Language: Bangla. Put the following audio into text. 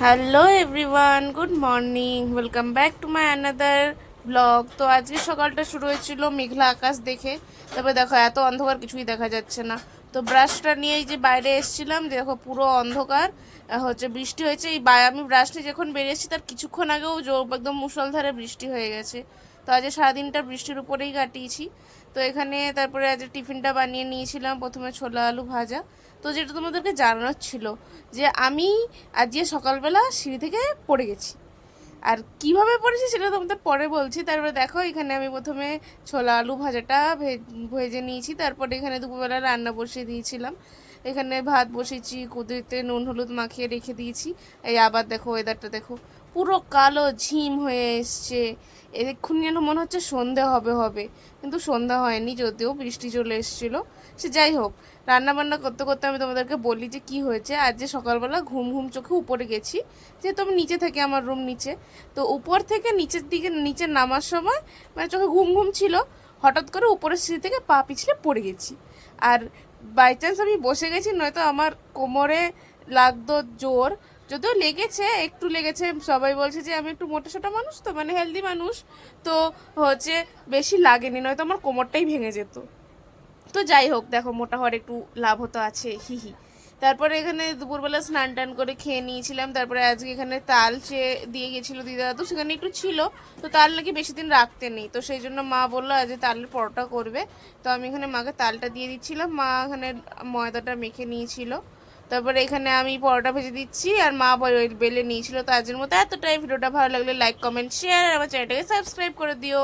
Hello everyone, good morning, welcome back to my another blog. তো আজকে সকালটা শুরু হয়েছিল মেঘলা আকাশ দেখে। তারপরে দেখো এত অন্ধকার কিছুই দেখা যাচ্ছে না। তো ব্রাশটা নিয়ে এই যে বাইরে এসেছিলাম, দেখো পুরো অন্ধকার। বৃষ্টি হয়েছে আমি ব্রাশ নিয়ে যখন বেরিয়েছি তার কিছুক্ষণ আগেও একদম মুষলধারে বৃষ্টি হয়ে গেছে। তো আজ সারাদিনটা বৃষ্টির উপরেই কাটিয়েছি। তো এখানে তারপরে আজ টিফিনটা বানিয়ে নিয়েছিলাম, প্রথমে ছোলা আলু ভাজা। তো যেটা তোমাদেরকে জানানোর ছিল যে আমি আজকে সকালবেলা সিঁড়ি থেকে পড়ে গেছি। আর কিভাবে পড়েছি সেটা তোমাদের পরে বলছি। তারপরে দেখো এখানে আমি প্রথমে ছোলা আলু ভাজাটা ভেজে নিয়েছি। তারপরে এখানে দুপুরবেলা রান্না বসিয়ে দিয়েছিলাম। এখানে ভাত বসিয়েছি, কুদুরিতে নুন হলুদ মাখিয়ে রেখে দিয়েছি। এই আবার দেখো ওয়েদারটা দেখো, পুরো কালো ঝিম হয়ে এসছে। এক্ষুনি যেন মনে হচ্ছে সন্ধে হবে হবে, কিন্তু সন্ধ্যা হয়নি, যদিও বৃষ্টি চলে এসেছিলো। সে যাই হোক, রান্না বান্না করতে করতে আমি তোমাদেরকে বলি যে কি হয়েছে। আজ যে সকালবেলা ঘুম ঘুম চোখে উপরে গেছি, যেহেতু আমি নিচে থাকি, আমার রুম নিচে। তো উপর থেকে নিচের দিকে নিচে নামার সময় মানে চোখে ঘুম ঘুম ছিল, হঠাৎ করে উপরের সিঁড়ি থেকে পা পিছলে পড়ে গেছি। আর বাই চান্স আমি বসে গেছি, নয়তো আমার কোমরে লাগতো জোর। যদিও লেগেছে, একটু লেগেছে। সবাই বলছে যে আমি একটু মোটা সোটা মানুষ, তো মানে হেলদি মানুষ, তো হচ্ছে বেশি লাগেনি, নয়তো আমার কোমরটাই ভেঙে যেত। তো যাই হোক, দেখো মোটা হওয়ার একটু লাভ হতো আছে, হি হি। তারপরে এখানে দুপুরবেলা স্নান টান করে খেয়ে নিয়েছিলাম। তারপরে আজকে এখানে তাল চেয়ে দিয়ে গেছিলো দিদা দাদু, সেখানে একটু ছিল। তো তাল নাকি বেশি দিন রাখতে নেই, তো সেই জন্য মা বললো আজ তালের পরোটা করবে। তো আমি এখানে মাকে তালটা দিয়ে দিচ্ছিলাম, মা এখানে ময়দাটা মেখে নিয়েছিল। তারপরে এখানে আমি পরোটা ভেজে দিচ্ছি, আর মা বেলে নিয়েছিল। তো আজকের মতো এতটাই। ভিডিওটা ভালো লাগলে লাইক কমেন্ট শেয়ার, আর আমার চ্যানেলটাকে সাবস্ক্রাইব করে দিও।